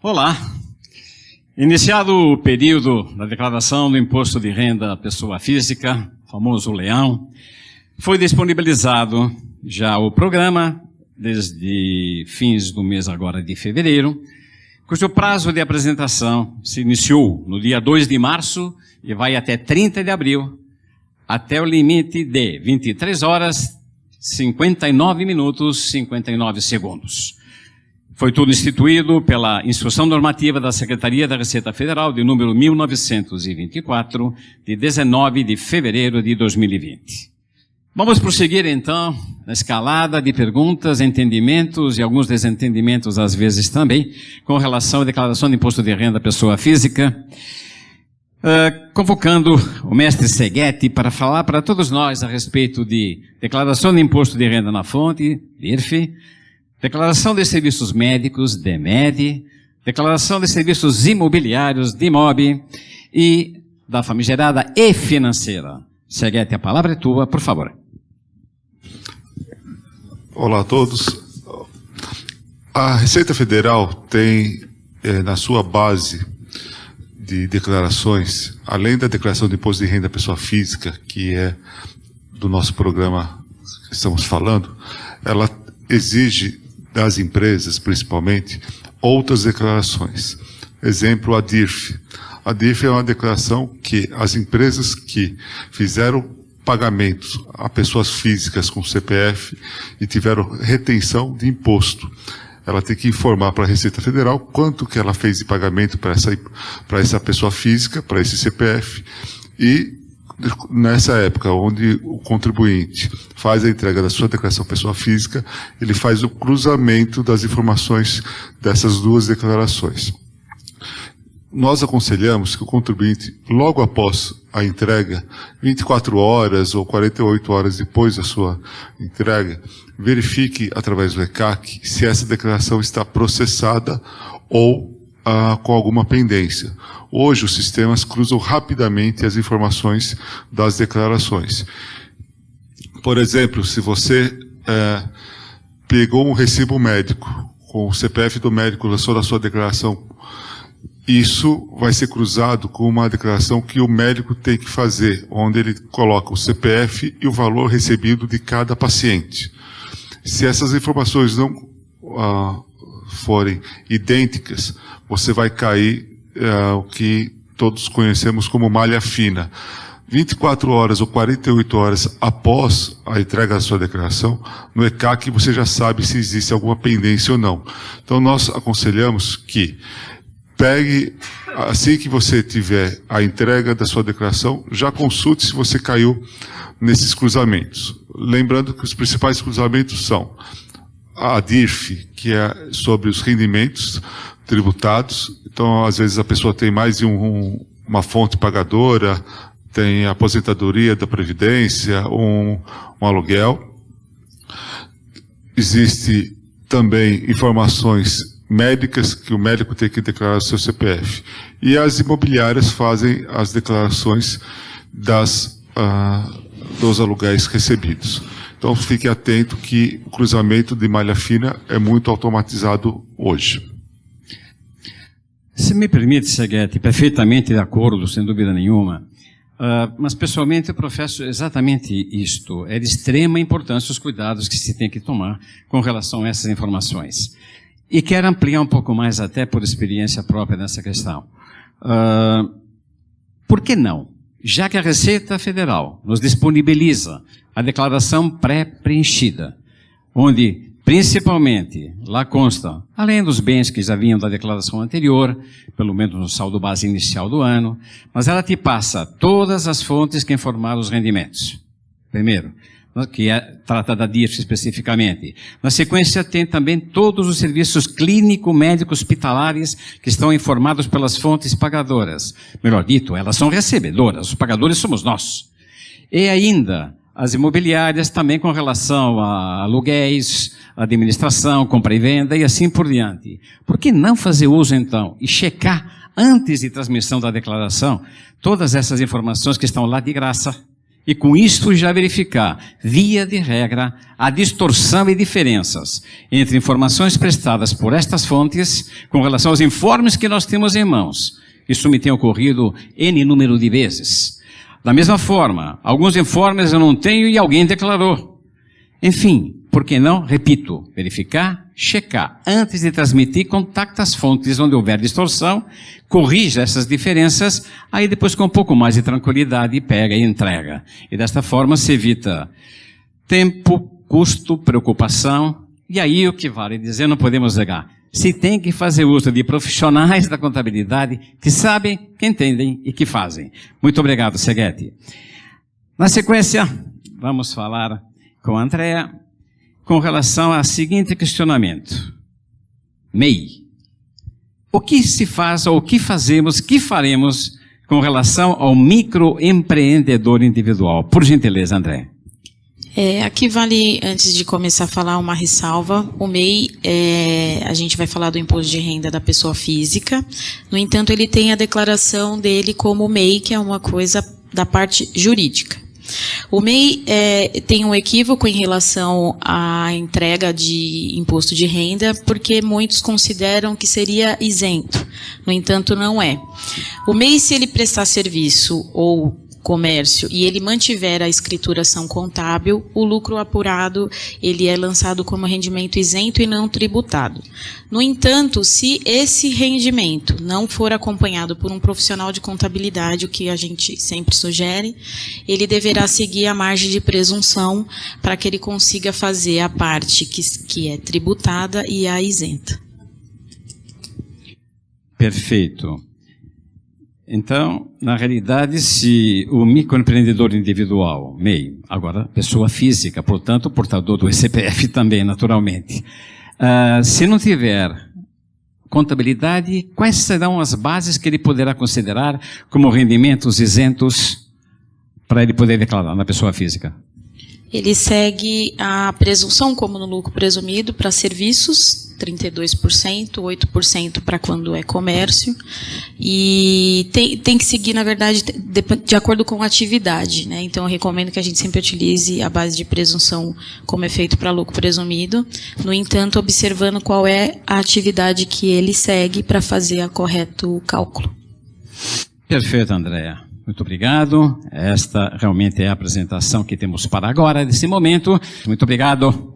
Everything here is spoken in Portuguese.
Olá. Iniciado o período da declaração do imposto de renda à pessoa física, famoso leão, foi disponibilizado já o programa desde fins do mês agora de fevereiro, cujo prazo de apresentação se iniciou no dia 2 de março e vai até 30 de abril, até o limite de 23 horas, 59 minutos, 59 segundos. Foi tudo instituído pela Instrução Normativa da Secretaria da Receita Federal, de número 1924, de 19 de fevereiro de 2020. Vamos prosseguir, então, na escalada de perguntas, entendimentos e alguns desentendimentos, às vezes também, com relação à declaração de imposto de renda à pessoa física, convocando o mestre Seguete para falar para todos nós a respeito de declaração de imposto de renda na fonte, DIRF, declaração de serviços médicos, DEMED, declaração de serviços imobiliários, DIMOB, e da famigerada e financeira. Seguete, a palavra é tua, por favor. Olá a todos. A Receita Federal tem na sua base de declarações, além da declaração de imposto de renda à pessoa física, que é do nosso programa que estamos falando, ela exige das empresas, principalmente, outras declarações. Exemplo, a DIRF. A DIRF é uma declaração que as empresas que fizeram pagamentos a pessoas físicas com CPF e tiveram retenção de imposto, ela tem que informar para a Receita Federal quanto que ela fez de pagamento para essa pessoa física, para esse CPF, e nessa época, onde o contribuinte faz a entrega da sua declaração pessoa física, ele faz o cruzamento das informações dessas duas declarações. Nós aconselhamos que o contribuinte, logo após a entrega, 24 horas ou 48 horas depois da sua entrega, verifique através do ECAC se essa declaração está processada ou com alguma pendência. Hoje os sistemas cruzam rapidamente as informações das declarações. Por exemplo, se você pegou um recibo médico com o CPF do médico, lançou na sua declaração, isso vai ser cruzado com uma declaração que o médico tem que fazer, onde ele coloca o CPF e o valor recebido de cada paciente. Se essas informações não forem idênticas, você vai cair o que todos conhecemos como malha fina. 24 horas ou 48 horas após a entrega da sua declaração, no ECAC você já sabe se existe alguma pendência ou não. Então nós aconselhamos que pegue, assim que você tiver a entrega da sua declaração, já consulte se você caiu nesses cruzamentos. Lembrando que os principais cruzamentos são a DIRF, que é sobre os rendimentos tributados. Então, às vezes a pessoa tem mais de uma fonte pagadora, tem a aposentadoria da Previdência, um aluguel. Existe também informações médicas que o médico tem que declarar o seu CPF. E as imobiliárias fazem as declarações dos aluguéis recebidos. Então fique atento que o cruzamento de malha fina é muito automatizado hoje. Se me permite, Seguete, perfeitamente de acordo, sem dúvida nenhuma, mas pessoalmente eu professo exatamente isto. É de extrema importância os cuidados que se tem que tomar com relação a essas informações. E quero ampliar um pouco mais até por experiência própria nessa questão. Por que não? Já que a Receita Federal nos disponibiliza a declaração pré-preenchida, onde principalmente lá consta, além dos bens que já vinham da declaração anterior, pelo menos no saldo base inicial do ano, mas ela te passa todas as fontes que informaram os rendimentos. Primeiro, que trata da DIRF especificamente. Na sequência tem também todos os serviços clínico-médicos hospitalares que estão informados pelas fontes pagadoras. Melhor dito, elas são recebedoras, os pagadores somos nós. E ainda as imobiliárias também com relação a aluguéis, administração, compra e venda e assim por diante. Por que não fazer uso então e checar antes de transmissão da declaração todas essas informações que estão lá de graça? e com isto já verificar, via de regra, a distorção e diferenças entre informações prestadas por estas fontes com relação aos informes que nós temos em mãos. Isso me tem ocorrido N número de vezes. Da mesma forma, alguns informes eu não tenho e alguém declarou. Enfim, por que não, repito, verificar, checar, antes de transmitir, contacta as fontes onde houver distorção, corrija essas diferenças, aí depois com um pouco mais de tranquilidade pega e entrega. E desta forma se evita tempo, custo, preocupação, e aí o que vale dizer, não podemos negar, se tem que fazer uso de profissionais da contabilidade que sabem, que entendem e que fazem. Muito obrigado, Seguete. Na sequência, vamos falar com a Andrea com relação ao seguinte questionamento. MEI. O que se faz ou o que fazemos, que faremos com relação ao microempreendedor individual? Por gentileza, André. Aqui vale, antes de começar a falar, uma ressalva. O MEI, a gente vai falar do imposto de renda da pessoa física. No entanto, ele tem a declaração dele como MEI, que é uma coisa da parte jurídica. O MEI tem um equívoco em relação à entrega de imposto de renda, porque muitos consideram que seria isento. No entanto, não é. O MEI, se ele prestar serviço ou comércio e ele mantiver a escrituração contábil, o lucro apurado ele é lançado como rendimento isento e não tributado. No entanto, se esse rendimento não for acompanhado por um profissional de contabilidade, o que a gente sempre sugere, ele deverá seguir a margem de presunção para que ele consiga fazer a parte que é tributada e a isenta. Perfeito. Então, na realidade, se o microempreendedor individual, MEI, agora pessoa física, portanto, portador do CPF também, naturalmente, se não tiver contabilidade, quais serão as bases que ele poderá considerar como rendimentos isentos para ele poder declarar na pessoa física? Ele segue a presunção como no lucro presumido para serviços, 32%, 8% para quando é comércio, e tem que seguir, na verdade, de acordo com a atividade, né? Então, eu recomendo que a gente sempre utilize a base de presunção como é feito para lucro presumido, no entanto, observando qual é a atividade que ele segue para fazer o correto cálculo. Perfeito, Andréa. Muito obrigado. Esta realmente é a apresentação que temos para agora, nesse momento. Muito obrigado.